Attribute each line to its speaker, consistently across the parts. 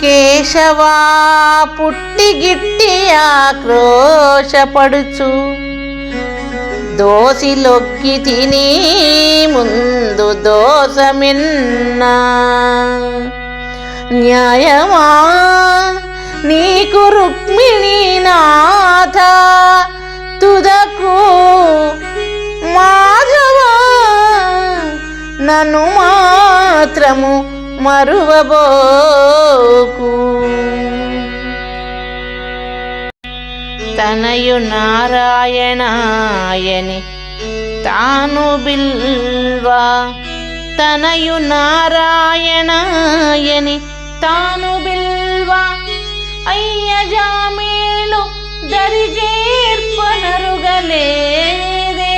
Speaker 1: కేశవా పుట్టిగిట్టి ఆక్రోశపడుచు దోసిలొక్కి తిని ముందు దోసమిన్నా న్యాయమా నీకు రుక్మిణీ నాథ తుదకు మాధవ నన్ను మాత్రము మరువబోకు. తనయు నారాయణాయని తాను బిల్వా తనయు నారాయణాయని తాను బిల్వా అయ్య జామీలు దరిజేర్పనరుగలేదే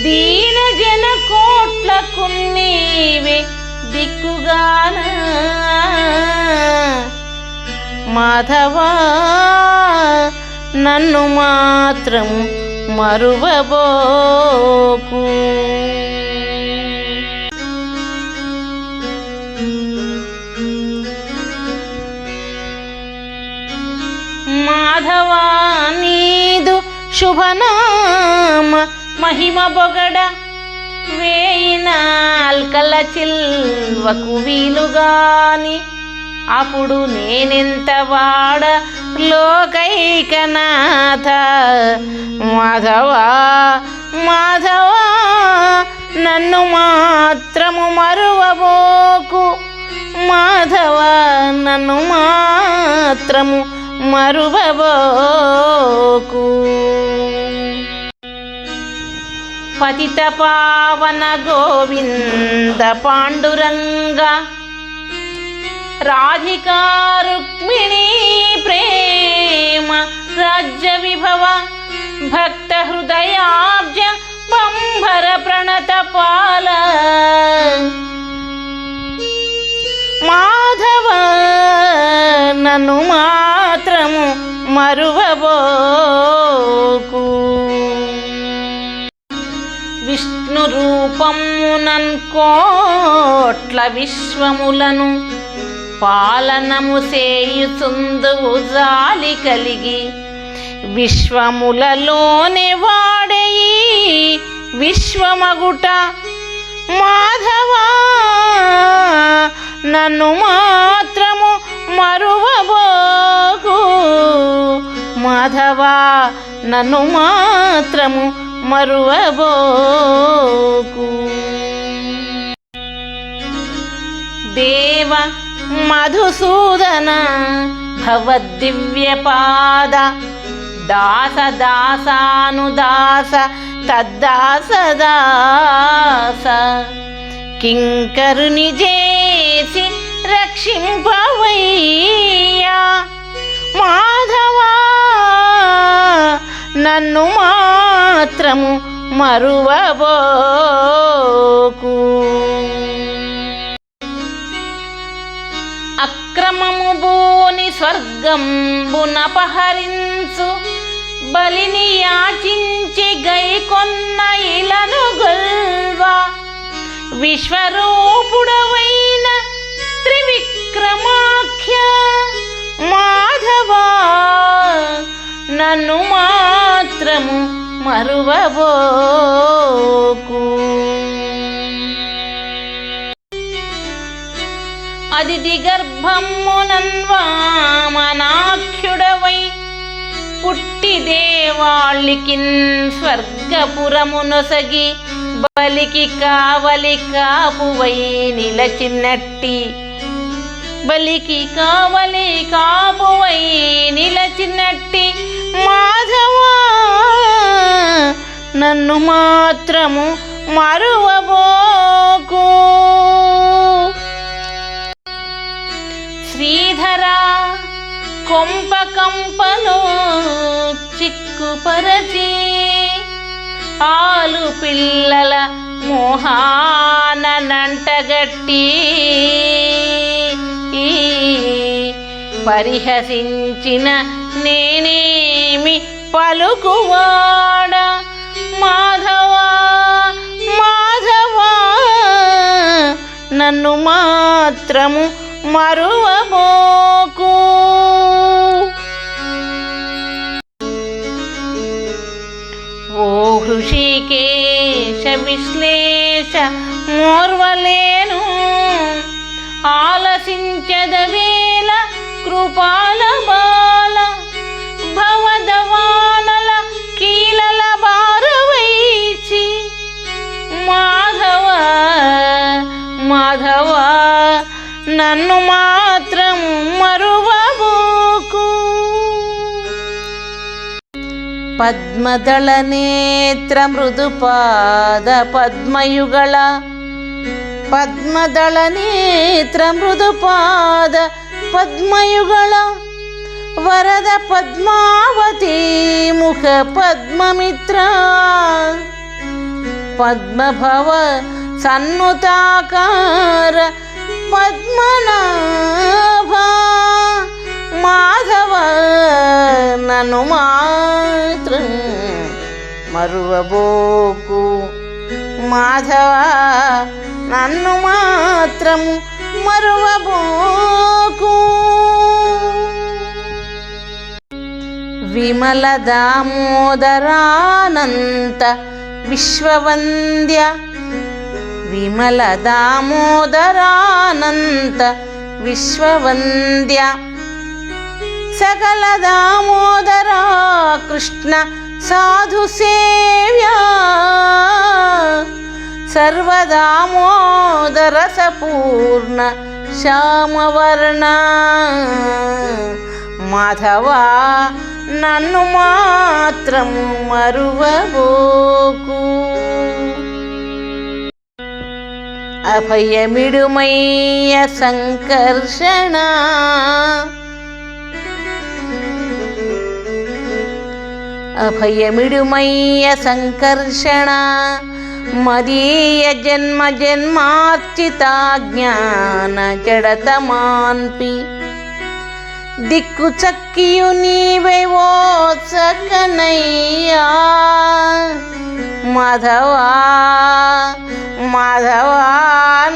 Speaker 1: దీన జన కోట్లకు నీవే దిక్కుగాన మాధవా నన్ను మాత్రం మరువబోకు. మాధవా నీదు శుభనామ మహిమ బొగడ వేయినాల్కల చిల్వకు వీలుగాని అప్పుడు నేనెంత వాడ లోకైకనాథ మాధవా మాధవా నన్ను మాత్రము మరువబోకు మాధవా నన్ను మాత్రము మరువబోకు. పతిత పావన గోవింద పాండురంగ రాధికా రుక్మిణీ ప్రేమ రాజ్య విభవ భక్త హృదయాబ్జ బంభర ప్రణత పాల మాధవ నన్ను మాత్రము మరువబోకు. విష్ణు రూపమునన్ కోట్ల విశ్వములను పాలనము సేయుచుందువు జాలి కలిగి విశ్వములలోనే వాడేయి విశ్వమగుట మాధవా నన్ను మాత్రము మరువబోకు మాధవా నన్ను మాత్రము మరువబోకు. దేవ మధుసూదన భవద్దివ్యపాద దాస దాసానుదాస తద్దాస దాస కింకరుని చేసి రక్షింపవయ్యా మాధవా నన్ను మాత్రము మరువబోకు. అక్రమము బోని స్వర్గంబునపహరించు బలిని యాచించి గైకొన్న ఇలను గొల్వా విశ్వరూపుడవైన త్రివిక్రమాఖ్య మాధవా నన్ను మాత్రము మరువబోకు. అదితి గర్భమునన్వామనాఖ్యుడవై పుట్టి దేవాళికిన్ స్వర్గపురమునొసగి బలికి కావలి కాపువై నిలచినట్టి బలికి కావలి కాపువై నిలచినట్టి మాధవా నన్ను మాత్రము మరువబోకు. శ్రీధరా కొంపకంపను చిక్కుపరచి ఆలు పిల్లల మోహాన నంటగట్టి పరిహసించిన నేనేమి పలుకువాడ మాధవా మాధవా నన్ను మాత్రము మరువబోకు. ఓ హృషికేశ విశ్లేష మోర్వలేను, ఆలసించదవేల కృపాల బాల. భవదవానల కీలల బారవైచి మాధవ మాధవ నన్ను మాత్రం మరువబోకు. పద్మదళ నేత్ర మృదుపాద పద్మయుగళ, పద్మదళ నేత్ర మృదుపాద పద్మయుగళ. వరద పద్మావతీ ముఖ పద్మమిత్ర, పద్మభవ సన్నుతాకార పద్మనాభ. మాధవ నన్ను మాత్రం మరువబోకు. మాధవ నన్ను మాత్రము మరువబోకు. విమల దామోదరానంత విశ్వవంద్య, విమల దామోదరానంత విశ్వవంద్య. సకల దామోదరా కృష్ణ సాధు సేవ్య, సర్వదామోదర సపూర్ణ శ్యామవర్ణ. మాధవ నన్ను మాత్రము మరువబోకు. అభయమిడుమయ్య సంకర్షణ, అభయమిడుమయ్య సంకర్షణ. మదీయ జన్మ జన్మార్చితా జ్ఞాన జడతమాన్పి. దిక్కు చక్కియు నీవే ఓ చక్కనయ్యా. మాధవా మాధవా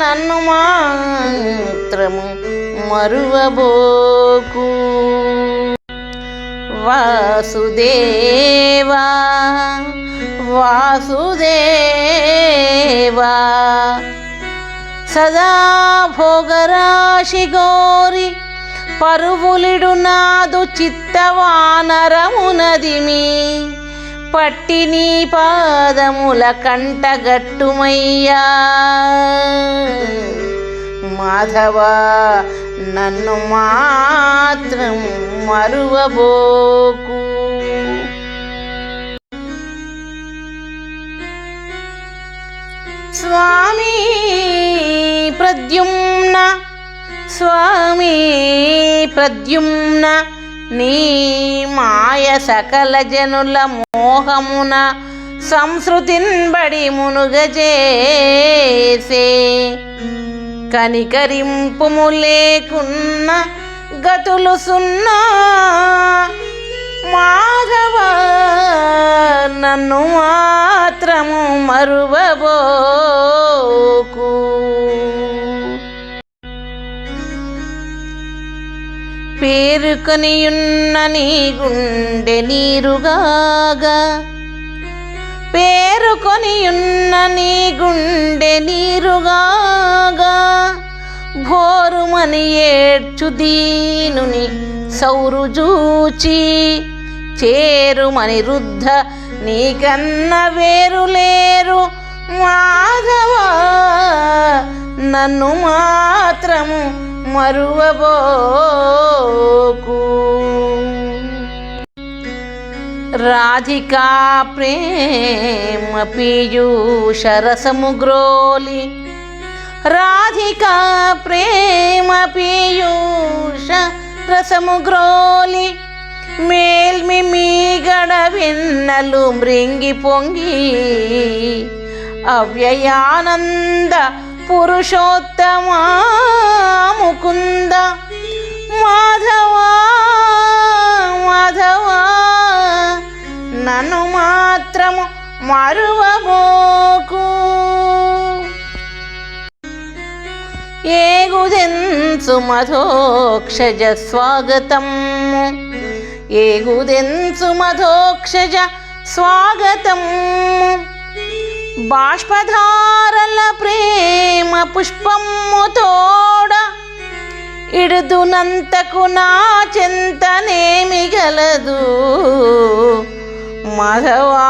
Speaker 1: నన్ను మాత్రము మరువబోకు. వాసుదేవా వాసుదేవా సదా భోగరాశి గోరి పరువులిడు నాదు చిత్తవానరమునదిమి. పట్టి నీ పాదముల కంటగట్టుమయ్యా. మాధవ నన్ను మాత్రం మరువబోకు. స్వామి ప్రద్యుమ్న స్వామి ప్రద్యుమ్న, నీ మాయ సకల జనుల మోహమున సంస్కృతిన్బడి మునుగజేసే. కనికరింపుము లేకున్న గతులు సున్నా. మాధవ నన్ను మాత్రము మరువబోకు. పేరుకొనియున్న నీ గుండె నీరుగాగా, పేరుకొనియున్న నీ గుండె నీరుగాగా. భోరుమని ఏడ్చు దీనుని సౌరుజూచి, చేరుమని రుద్ధ నీకన్న వేరు లేరు. మాధవ నన్ను మాత్రము మరువబోకు. రాధికా ప్రేమ పీయూష రసము గ్రోలి, రాధికా ప్రేమ పీయూష రసము గ్రోలి. మేల్మి మీగడ వెన్నలు మృంగి పొంగి, అవ్యయానంద పురుషోత్తమా ముకుంద. మాధవా మాధవా నన్ను మాత్రము మరువబోకు. మధోక్షజ స్వాగతం ఏగుదెన్సు మధోక్షజ స్వాగతం బాష్పధారల ప్రేమ పుష్పము తోడ ఇడుదునంతకు నా చింతనేమి గలదు మాధవా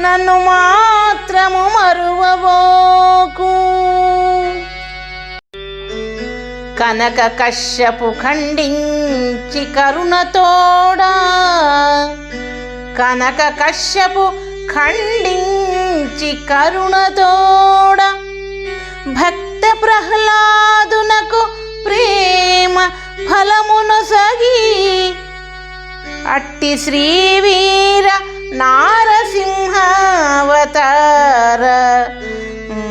Speaker 1: నన్ను మాత్రము మరువబోకు కనక కశ్యపు ఖండించి కరుణతోడా కనక కశ్యపు ఖండించి కరుణతోడ భక్త ప్రహ్లాదునకు ప్రేమ ఫలమునొసగి అట్టి శ్రీవీర నారసింహావతార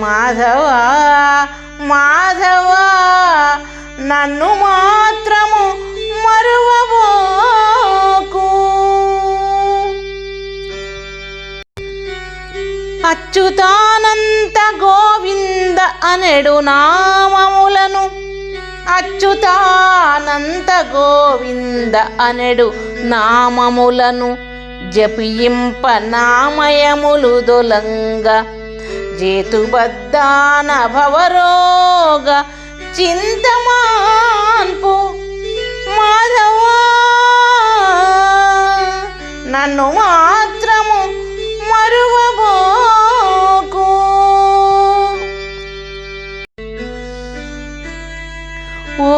Speaker 1: మాధవా మాధవా నన్ను మాత్రము మరువబోకు అచ్యుతానంత గోవింద అనెడు నామములను అచ్యుతానంత గోవింద అనెడు నామములను జపింప నామయములు దొలంగ జేతుబద్దాన భవరోగ చింతమాన్పు మాధవా నన్ను మాత్రము మరువబోకు ఓ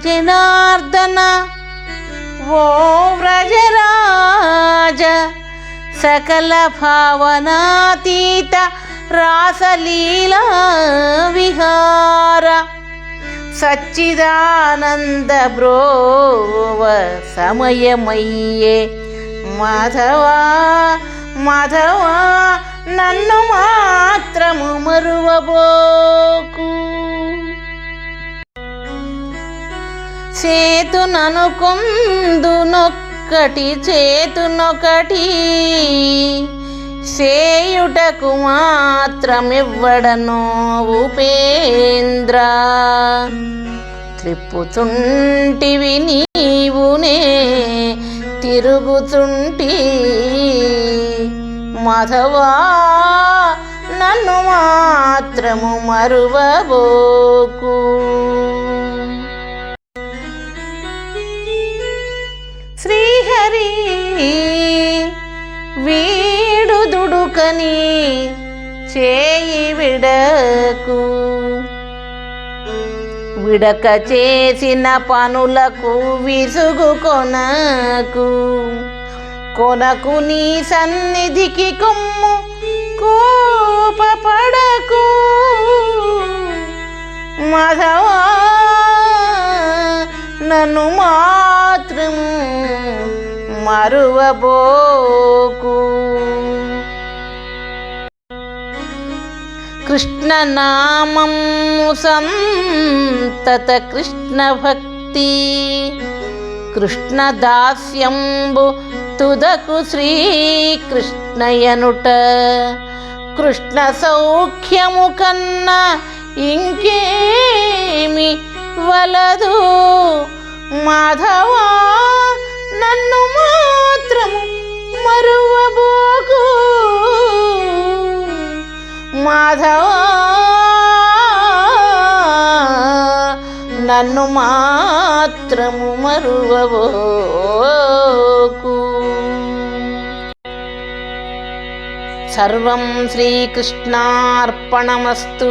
Speaker 1: జనార్దన ఓ వ్రజరాజ సకల భావనాతీత రాసలీలా విహార సచ్చిదానంద బ్రోవ సమయమయ్యే మాధవా మాధవా నన్ను మాత్రము మరువబోకు చేతుననుకొందునొక్కటి చేతునొకటి సేయుటకు మాత్రమివ్వడనో ఉపేంద్ర త్రిప్పుచుంటివి నీవునే తిరుగుచుంటి మాధవా నన్ను మాత్రము మరువబోకు శ్రీహరి వీడుదుడుకని చేయి విడకు విడక చేసిన పనులకు విసుగు కొనకు కొనకు నీ సన్నిధికి కొమ్ము కోపపడకు మాధవా నన్ను మాత్రము మరువబోకు కృష్ణనామము సంతత కృష్ణ భక్తి కృష్ణదాస్యంబు తుదకు శ్రీకృష్ణయనుట కృష్ణ సౌఖ్యము కన్నా ఇంకేమి వలదు మాధవా నన్ను మాత్రము మరువబోకు మాధవా నన్ను మాత్రము మరువబోకు సర్వం శ్రీకృష్ణార్పణమస్తు.